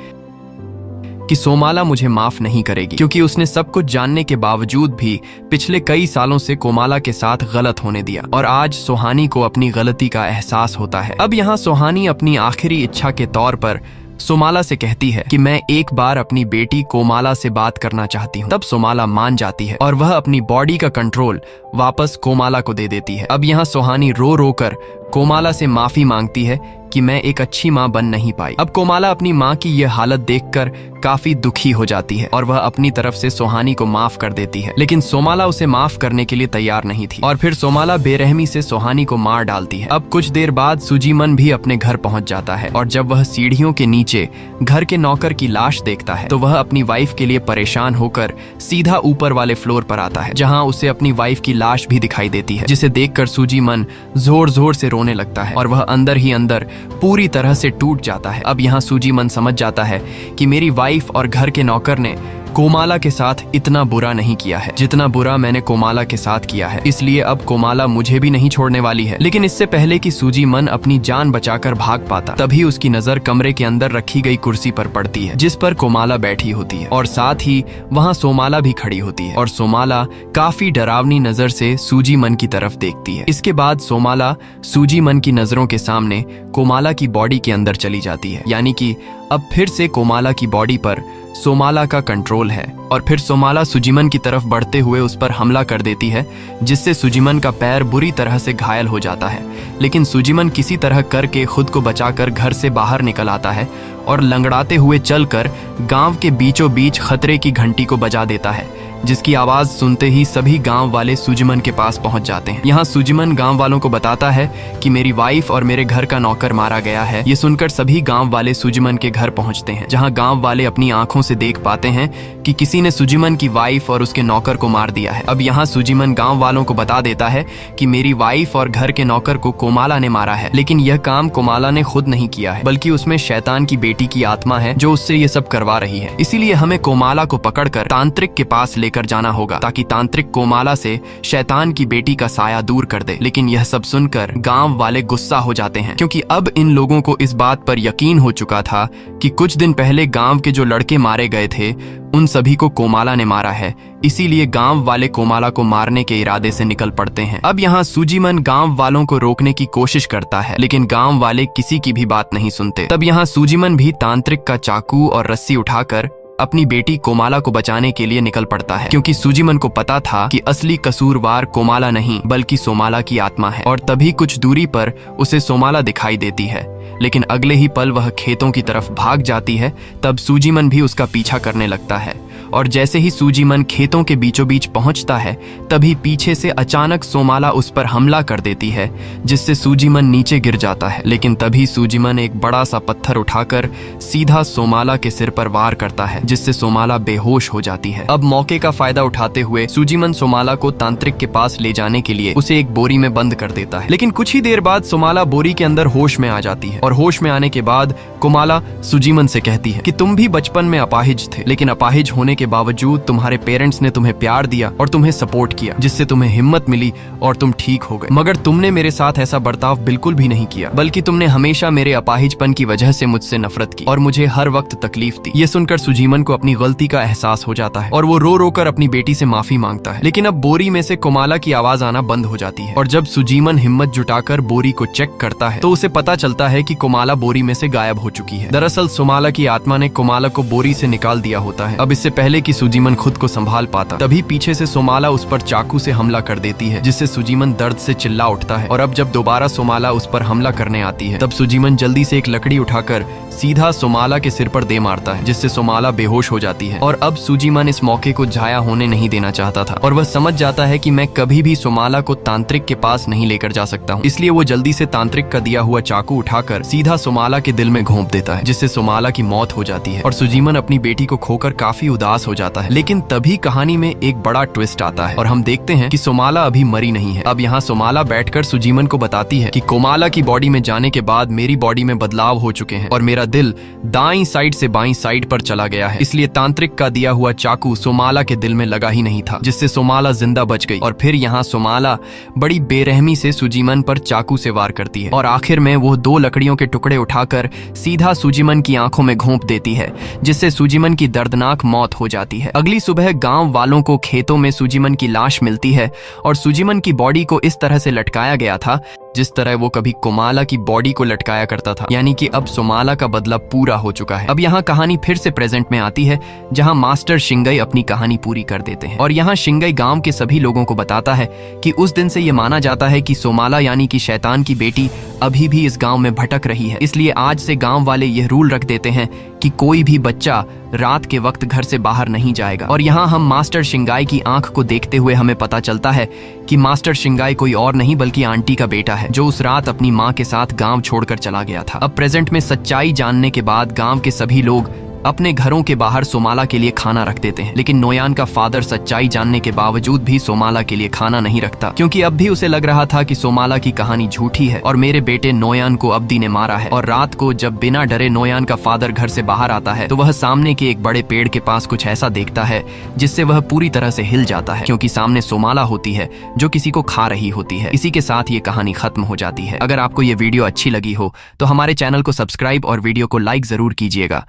कि सोमाला मुझे माफ नहीं करेगी, क्योंकि उसने सब कुछ जानने के बावजूद भी पिछले कई सालों से कोमाला के साथ गलत होने दिया और आज सुहानी को अपनी गलती का एहसास होता है। अब यहाँ सुहानी अपनी आखिरी इच्छा के तौर पर सोमाला से कहती है कि मैं एक बार अपनी बेटी कोमाला से बात करना चाहती हूँ। तब सोमाला मान जाती है और वह अपनी बॉडी का कंट्रोल वापस कोमाला को दे देती है। अब यहाँ सुहानी रो रो कर कोमाला से माफी मांगती है कि मैं एक अच्छी माँ बन नहीं पाई। अब कोमाला अपनी माँ की यह हालत देखकर काफी दुखी हो जाती है और वह अपनी तरफ से सुहानी को माफ कर देती है, लेकिन सोमाला उसे माफ करने के लिए तैयार नहीं थी और फिर सोमाला बेरहमी से सुहानी को मार डालती है। अब कुछ देर बाद सुजीमन भी अपने घर पहुंच जाता है और जब वह सीढ़ियों के नीचे घर के नौकर की लाश देखता है तो वह अपनी वाइफ के लिए परेशान होकर सीधा ऊपर वाले फ्लोर पर आता है, जहाँ उसे अपनी वाइफ की लाश भी दिखाई देती है, जिसे देखकर सुजीमन जोर जोर से रोने लगता है और वह अंदर ही अंदर पूरी तरह से टूट जाता है। अब यहाँ सुजीमन समझ जाता है कि मेरी वाइफ और घर के नौकर ने कोमाला के साथ इतना बुरा नहीं किया है जितना बुरा मैंने कोमाला के साथ किया है, इसलिए अब कोमाला मुझे भी नहीं छोड़ने वाली है। लेकिन इससे पहले कि सुजीमन अपनी जान बचाकर भाग पाता, तभी उसकी नजर कमरे के अंदर रखी गई कुर्सी पर पड़ती है, जिस पर कोमाला बैठी होती है और साथ ही वहाँ सोमाला भी खड़ी होती है और सोमाला काफी डरावनी नजर से सुजीमन की तरफ देखती है। इसके बाद सोमाला सुजीमन की नजरों के सामने कोमाला की बॉडी के अंदर चली जाती है, यानी कि अब फिर से कोमाला की बॉडी पर सोमाला का कंट्रोल है और फिर सोमाला सुजीमन की तरफ बढ़ते हुए उस पर हमला कर देती है, जिससे सुजीमन का पैर बुरी तरह से घायल हो जाता है। लेकिन सुजीमन किसी तरह करके खुद को बचाकर घर से बाहर निकल आता है और लंगड़ाते हुए चलकर गांव के बीचों बीच खतरे की घंटी को बजा देता है, जिसकी आवाज सुनते ही सभी गांव वाले सुजीमन के पास पहुंच जाते हैं। यहाँ सुजीमन गांव वालों को बताता है कि मेरी वाइफ और मेरे घर का नौकर मारा गया है। ये सुनकर सभी गांव वाले सुजीमन के घर पहुंचते हैं, जहां गांव वाले अपनी आंखों से देख पाते हैं कि किसी ने सुजीमन की वाइफ और उसके नौकर को मार दिया है। अब यहाँ सुजीमन गांव वालों को बता देता है कि मेरी वाइफ और घर के नौकर को कोमाला ने मारा है, लेकिन यह काम कोमाला ने खुद नहीं किया है, बल्कि उसमें शैतान की बेटी की आत्मा है जो उससे ये सब करवा रही है। इसीलिए हमें कोमाला को पकड़कर तांत्रिक के पास लेकर जाना होगा, ताकि तांत्रिक कोमाला से शैतान की बेटी का साया दूर कर दे। लेकिन यह सब सुनकर गांव वाले गुस्सा हो जाते हैं, क्योंकि अब इन लोगों को इस बात पर यकीन हो चुका था कि कुछ दिन पहले गांव के जो लड़के मारे गए थे उन सभी को कोमाला ने मारा है। इसीलिए गांव वाले कोमाला को मारने के इरादे से निकल पड़ते हैं। अब यहाँ सुजीमन गांव वालों को रोकने की कोशिश करता है, लेकिन गांव वाले किसी की भी बात नहीं सुनते। तब यहाँ सुजीमन भी तांत्रिक का चाकू और रस्सी उठाकर अपनी बेटी कोमाला को बचाने के लिए निकल पड़ता है, क्योंकि सुजीमन को पता था कि असली कसूरवार कोमाला नहीं बल्कि सोमाला की आत्मा है। और तभी कुछ दूरी पर उसे सोमाला दिखाई देती है, लेकिन अगले ही पल वह खेतों की तरफ भाग जाती है। तब सुजीमन भी उसका पीछा करने लगता है और जैसे ही सुजीमन खेतों के बीचों बीच पहुंचता है, तभी पीछे से अचानक सोमाला उस पर हमला कर देती है, जिससे सुजीमन नीचे गिर जाता है। लेकिन तभी सुजीमन एक बड़ा सा पत्थर उठाकर सीधा सोमाला के सिर पर वार करता है, जिससे सोमाला बेहोश हो जाती है। अब मौके का फायदा उठाते हुए सुजीमन सोमाला को तांत्रिक के पास ले जाने के लिए उसे एक बोरी में बंद कर देता है। लेकिन कुछ ही देर बाद सोमाला बोरी के अंदर होश में आ जाती है और होश में आने के बाद कोमाला सुजीमन से कहती है कि तुम भी बचपन में अपाहिज थे, लेकिन अपाहिज होने के बावजूद तुम्हारे पेरेंट्स ने तुम्हें प्यार दिया और तुम्हें सपोर्ट किया, जिससे तुम्हें हिम्मत मिली और तुम ठीक हो गए। मगर तुमने मेरे साथ ऐसा बर्ताव बिल्कुल भी नहीं किया, बल्कि तुमने हमेशा मेरे अपाहिजपन की वजह से मुझसे नफरत की और मुझे हर वक्त तकलीफ दी। ये सुनकर सुजीमन को अपनी गलती का एहसास हो जाता है और वो रो रो कर अपनी बेटी से माफी मांगता है। लेकिन अब बोरी में से कोमाला की आवाज आना बंद हो जाती है और जब सुजीमन हिम्मत जुटाकर बोरी को चेक करता है तो उसे पता चलता है कि कोमाला बोरी में से गायब हो चुकी है। दरअसल सोमाला की आत्मा ने कोमाला को बोरी से निकाल दिया होता है। अब इससे पहले कि सुजीमन खुद को संभाल पाता, तभी पीछे से सोमाला उस पर चाकू से हमला कर देती है, जिससे सुजीमन दर्द से चिल्ला उठता है। और अब जब दोबारा सोमाला उस पर हमला करने आती है, तब सुजीमन जल्दी से एक लकड़ी उठाकर सीधा सोमाला के सिर पर दे मारता है, जिससे सोमाला बेहोश हो जाती है। और अब सुजीमन इस मौके को जाया होने नहीं देना चाहता था और वह समझ जाता है कि मैं कभी भी सोमाला को तांत्रिक के पास नहीं लेकर जा सकता हूँ। इसलिए वो जल्दी से तांत्रिक का दिया हुआ चाकू उठाकर सीधा सोमाला के दिल में घोंप देता है, जिससे सोमाला की मौत हो जाती है और सुजीमन अपनी बेटी को खोकर काफी उदास हो जाता है। लेकिन तभी कहानी में एक बड़ा ट्विस्ट आता है और हम देखते हैं कि सोमाला अभी मरी नहीं है। अब यहाँ सोमाला बैठकर सुजीमन को बताती है कि कोमाला की बॉडी में जाने के बाद मेरी बॉडी में बदलाव हो चुके हैं और मेरा दिल दाईं साइड से बाईं साइड पर चला गया है, इसलिए तांत्रिक का दिया हुआ चाकू सोमाला के दिल में लगा ही नहीं था, जिससे सोमाला जिंदा बच गई। और फिर यहाँ सोमाला बड़ी बेरहमी से सुजीमन पर चाकू से वार करती है और आखिर में वो 2 लकड़ियों के टुकड़े उठाकर सीधा सुजीमन की आंखों में घोंप देती है, जिससे सुजीमन की दर्दनाक मौत हो जाती है। अगली सुबह गांव वालों को खेतों में सुजीमन की लाश मिलती है और सुजीमन की बॉडी को इस तरह से लटकाया गया था जिस तरह वो कभी कोमाला की बॉडी को लटकाया करता था, यानी कि अब सोमाला का बदला पूरा हो चुका है। अब यहाँ कहानी फिर से प्रेजेंट में आती है, जहाँ मास्टर शिंगई अपनी कहानी पूरी कर देते हैं और यहाँ शिंगई गांव के सभी लोगों को बताता है कि उस दिन से ये माना जाता है कि सोमाला यानी कि शैतान की बेटी अभी भी इस गांव में भटक रही है। इसलिए आज से गांव वाले यह रूल रख देते हैं कि कोई भी बच्चा रात के वक्त घर से बाहर नहीं जाएगा। और यहाँ हम मास्टर शिंगाई की आंख को देखते हुए हमें पता चलता है कि मास्टर शिंगाई कोई और नहीं बल्कि आंटी का बेटा है, जो उस रात अपनी माँ के साथ गांव छोड़कर चला गया था। अब प्रेजेंट में सच्चाई जानने के बाद गांव के सभी लोग अपने घरों के बाहर सोमाला के लिए खाना रख देते हैं। लेकिन नोयान का फादर सच्चाई जानने के बावजूद भी सोमाला के लिए खाना नहीं रखता, क्योंकि अब भी उसे लग रहा था कि सोमाला की कहानी झूठी है और मेरे बेटे नोयान को अब्दी ने मारा है। और रात को जब बिना डरे नोयान का फादर घर से बाहर आता है तो वह सामने के एक बड़े पेड़ के पास कुछ ऐसा देखता है जिससे वह पूरी तरह से हिल जाता है, क्योंकि सामने सोमाला होती है जो किसी को खा रही होती है। इसी के साथ ये कहानी खत्म हो जाती है। अगर आपको ये वीडियो अच्छी लगी हो तो हमारे चैनल को सब्सक्राइब और वीडियो को लाइक जरूर कीजिएगा।